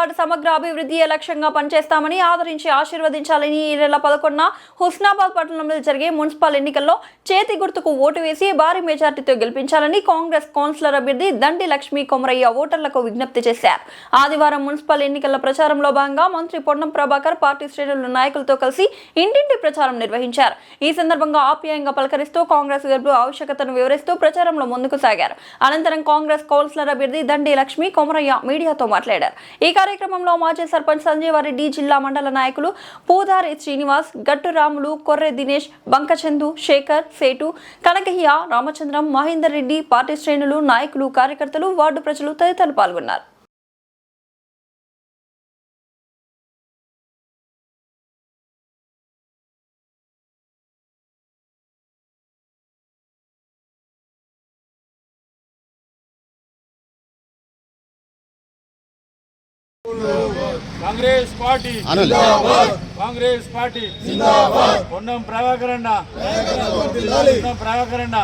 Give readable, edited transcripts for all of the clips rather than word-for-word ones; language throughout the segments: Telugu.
వార్డు సమగ్ర అభివృద్ధి లక్ష్యంగా పనిచేస్తామని ఆదరించి ఆశీర్వదించాలని ఈ నెల 11న హుస్నాబాద్ పట్టణంలో జరిగే మున్సిపల్ ఎన్నికల్లో చేతి గుర్తుకు ఓటు వేసి భారీ మెజార్టీతో గెలిపించాలని కాంగ్రెస్ కౌన్సిలర్ అభ్యర్థి దండి లక్ష్మీ కొమరయ్య ఓటర్లకు విజ్ఞప్తి చేశారు. ఆదివారం మున్సిపల్ ఎన్నికల ప్రచారంలో భాగంగా మంత్రి పొన్నం ప్రభాకర్ పార్టీ శ్రేణుల నాయకులతో కలిసి ఇంటింటి ప్రచారం నిర్వహించారు. ఈ సందర్భంగా ఆప్యాయంగా పలకరిస్తూ కాంగ్రెస్ గెలుపు ఆవశ్యకతను వివరిస్తూ ప్రచారంలో ముందుకు సాగారు. అనంతరం కాంగ్రెస్ కౌన్సిలర్ అభ్యర్థి దండి లక్ష్మీ కొమరయ్య మీడియాతో మాట్లాడారు. ఈ కార్యక్రమంలో మాజీ సర్పంచ్ సంజీవారెడ్డి, జిల్లా మండల నాయకులు పూదారి శ్రీనివాస్, గట్టు రాములు, కొర్రె దినేష్, బంకచందు, శేఖర్, సేటు, కనకయ్య, రామచంద్రం, మహేందర్ రెడ్డి, పార్టీ శ్రేణులు, నాయకులు, కార్యకర్తలు, వార్డు ప్రజలు తదితరులు పాల్గొన్నారు. కాంగ్రెస్ పార్టీ జిందాబాద్. కాంగ్రెస్ పార్టీ జిందాబాద్. పొన్నం ప్రభాకర్ అన్న, పొన్నం ప్రభాకర్ అన్న.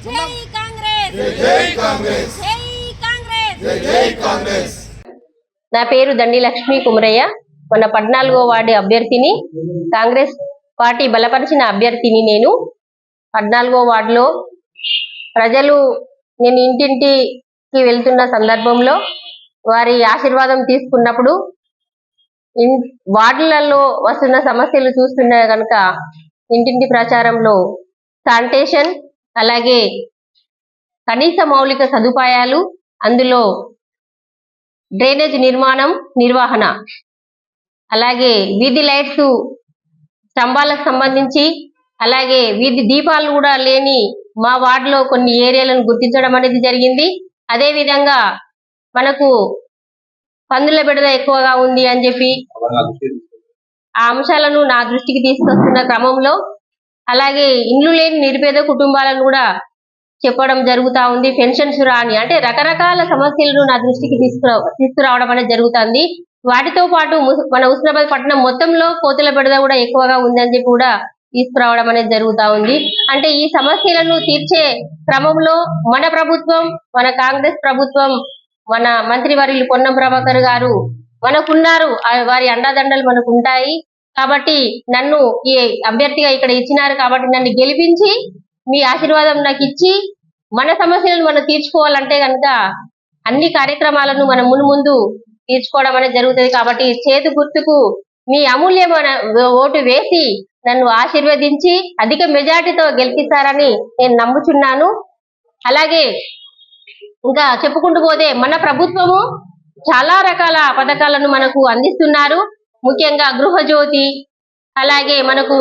జై కాంగ్రెస్, జై కాంగ్రెస్, జై కాంగ్రెస్, జై కాంగ్రెస్. నా పేరు దండి లక్ష్మీ కుమరయ్య. మన 14వ వార్డు అభ్యర్థిని, కాంగ్రెస్ పార్టీ బలపరిచిన అభ్యర్థిని. నేను 14వ వార్డులో ప్రజలు, నేను ఇంటింటికి వెళ్తున్న సందర్భంలో వారి ఆశీర్వాదం తీసుకున్నప్పుడు వార్డులలో వస్తున్న సమస్యలు చూస్తున్నా కనుక ఇంటింటి ప్రచారంలో శానిటేషన్, అలాగే కనీస మౌలిక సదుపాయాలు, అందులో డ్రైనేజ్ నిర్మాణం, నిర్వహణ, అలాగే వీధి లైట్స్ స్తంభాలకు సంబంధించి, అలాగే వీధి దీపాలు కూడా లేని మా వార్డులో కొన్ని ఏరియాలను గుర్తించడం అనేది జరిగింది. అదే విధంగా మనకు పందుల బెడద ఎక్కువగా ఉంది అని చెప్పి ఆ అంశాలను నా దృష్టికి తీసుకొస్తున్న క్రమంలో, అలాగే ఇండ్లు లేని నిరుపేద కుటుంబాలను కూడా చెప్పడం జరుగుతా ఉంది. పెన్షన్స్ రాని, అంటే రకరకాల సమస్యలను నా దృష్టికి తీసుకురావడం అనేది జరుగుతుంది. వాటితో పాటు మన హుస్నాబాద్ పట్టణం మొత్తంలో కోతుల బెడద కూడా ఎక్కువగా ఉందని చెప్పి కూడా తీసుకురావడం అనేది జరుగుతా ఉంది. అంటే ఈ సమస్యలను తీర్చే క్రమంలో మన ప్రభుత్వం, మన కాంగ్రెస్ ప్రభుత్వం, మన మంత్రివర్యులు పొన్నం ప్రభాకర్ గారు మనకున్నారు. వారి అండాదండలు మనకు ఉంటాయి. కాబట్టి నన్ను ఈ అభ్యర్థిగా ఇక్కడ ఇచ్చినారు కాబట్టి నన్ను గెలిపించి మీ ఆశీర్వాదం నాకు ఇచ్చి మన సమస్యలను మనం తీర్చుకోవాలంటే కనుక అన్ని కార్యక్రమాలను మనం ముందు తీర్చుకోవడం అనేది జరుగుతుంది. కాబట్టి చేతి గుర్తుకు మీ అమూల్యమైన ఓటు వేసి నన్ను ఆశీర్వదించి అధిక మెజార్టీతో గెలిపిస్తారని నేను నమ్ముచున్నాను. అలాగే ఇంకా చెప్పుకుంటూ పోతే మన ప్రభుత్వము చాలా రకాల పథకాలను మనకు అందిస్తున్నారు. ముఖ్యంగా గృహజ్యోతి, అలాగే మనకు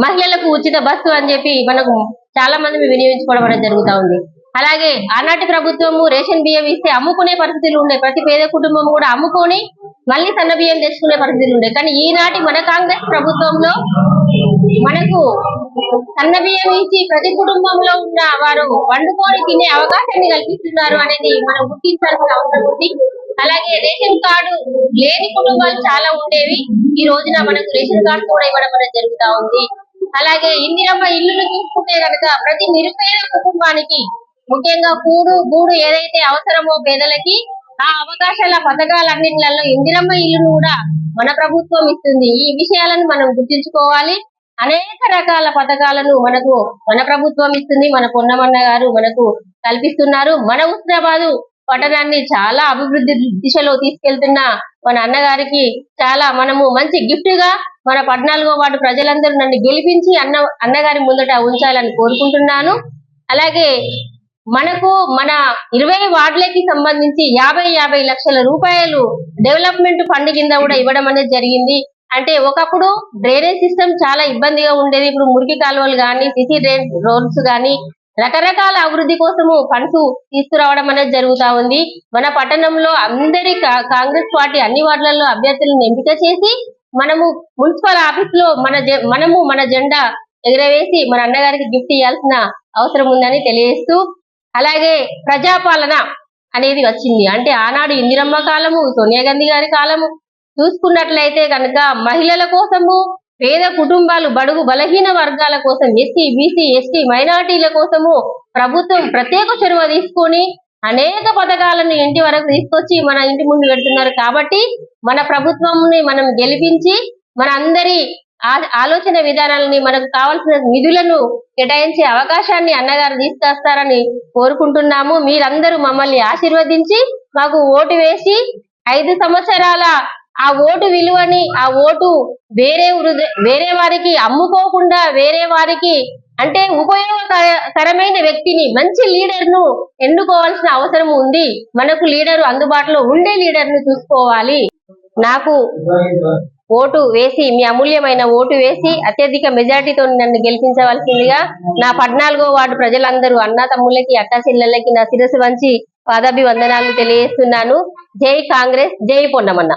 మహిళలకు ఉచిత బస్సు అని చెప్పి మనకు చాలా మంది వినియోగించుకోవడం అనేది జరుగుతూ ఉంది. అలాగే ఆనాటి ప్రభుత్వము రేషన్ బియ్యం ఇస్తే అమ్ముకునే పరిస్థితులు ఉండే, ప్రతి పేద కుటుంబం కూడా అమ్ముకొని మళ్ళీ సన్న బియ్యం తెచ్చుకునే పరిస్థితులు ఉండే. కానీ ఈనాటి మన కాంగ్రెస్ ప్రభుత్వంలో మనకు సన్న బియ్యం ఇచ్చి ప్రతి కుటుంబంలో ఉన్న వారు వండుకొని తినే అవకాశాన్ని కల్పిస్తున్నారు అనేది మనం గుర్తించాల్సిన అవసరం ఉంది. అలాగే రేషన్ కార్డు లేని కుటుంబాలు చాలా ఉండేవి. ఈ రోజున మనకు రేషన్ కార్డు కూడా ఇవ్వడం అనేది జరుగుతూ ఉంది. అలాగే ఇందిరమ్మ ఇల్లును చూసుకుంటే కనుక ప్రతి నిరుపేద కుటుంబానికి ముఖ్యంగా గూడు ఏదైతే అవసరమో పేదలకి, ఆ అవకాశాల పథకాలన్నింటిలో ఇందిరమ్మ ఇల్లును కూడా మన ప్రభుత్వం ఇస్తుంది. ఈ విషయాలను మనం గుర్తించుకోవాలి. అనేక రకాల పథకాలను మనకు మన ప్రభుత్వం ఇస్తుంది. మన పొన్నమన్న గారు మనకు కల్పిస్తున్నారు. మన హుస్నాబాద్ పట్టణాన్ని చాలా అభివృద్ధి దిశలో తీసుకెళ్తున్న మన అన్నగారికి చాలా మనము మంచి గిఫ్ట్ గా మన 14వ వార్డు ప్రజలందరూ నన్ను గెలిపించి అన్నగారి ముందట ఉంచాలని కోరుకుంటున్నాను. అలాగే మనకు మన 20 వార్డులకి సంబంధించి 50 లక్షల రూపాయలు డెవలప్మెంట్ ఫండ్ కింద కూడా ఇవ్వడం అనేది జరిగింది. అంటే ఒకప్పుడు డ్రైనేజ్ సిస్టమ్ చాలా ఇబ్బందిగా ఉండేది. ఇప్పుడు మురికి కాలువలు కానీ, సిటీ రోడ్స్ కానీ, రకరకాల అభివృద్ధి కోసము ఫండ్స్ తీసుకురావడం అనేది జరుగుతా ఉంది. మన పట్టణంలో అందరి కాంగ్రెస్ పార్టీ అన్ని వార్డులలో అభ్యర్థులను ఎంపిక చేసి మనము మున్సిపల్ ఆఫీస్ లో మన జెండా ఎగరవేసి మన అన్నగారికి గిఫ్ట్ ఇవ్వాల్సిన అవసరం ఉందని తెలియజేస్తూ, అలాగే ప్రజాపాలన అనేది వచ్చింది. అంటే ఆనాడు ఇందిరమ్మ కాలము, సోనియా గాంధీ గారి కాలము చూసుకున్నట్లయితే కనుక మహిళల కోసము, పేద కుటుంబాలు, బడుగు బలహీన వర్గాల కోసం, ఎస్సీ, బీసీ, ఎస్టీ, మైనారిటీల కోసము ప్రభుత్వం ప్రత్యేక చొరవ తీసుకొని అనేక పథకాలను ఇంటి వరకు తీసుకొచ్చి మన ఇంటి ముందు పెడుతున్నారు. కాబట్టి మన ప్రభుత్వంని మనం గెలిపించి మన అందరి ఆలోచన విధానాలని మనకు కావాల్సిన నిధులను కేటాయించే అవకాశాన్ని అన్నగారు తీసుకొస్తారని కోరుకుంటున్నాము. మీరందరూ మమ్మల్ని ఆశీర్వదించి మాకు ఓటు వేసి 5 సంవత్సరాల ఆ ఓటు విలువని, ఆ ఓటు వేరే వారికి అమ్ముకోకుండా, వేరే వారికి అంటే ఉపయోగకరమైన వ్యక్తిని, మంచి లీడర్ ను ఎన్నుకోవాల్సిన అవసరం ఉంది. మనకు లీడరు అందుబాటులో ఉండే లీడర్ ను చూసుకోవాలి. నాకు ఓటు వేసి, మీ అమూల్యమైన ఓటు వేసి అత్యధిక మెజార్టీతో నన్ను గెలిపించవలసిందిగా నా 14వ వార్డు ప్రజలందరూ అన్నా తమ్ముళ్ళకి, అక్కా చెల్లెళ్ళకి నా శిరస్సు వంచి పాదాభివందనాలు తెలియజేస్తున్నాను. జై కాంగ్రెస్, జై పొన్నమన్న.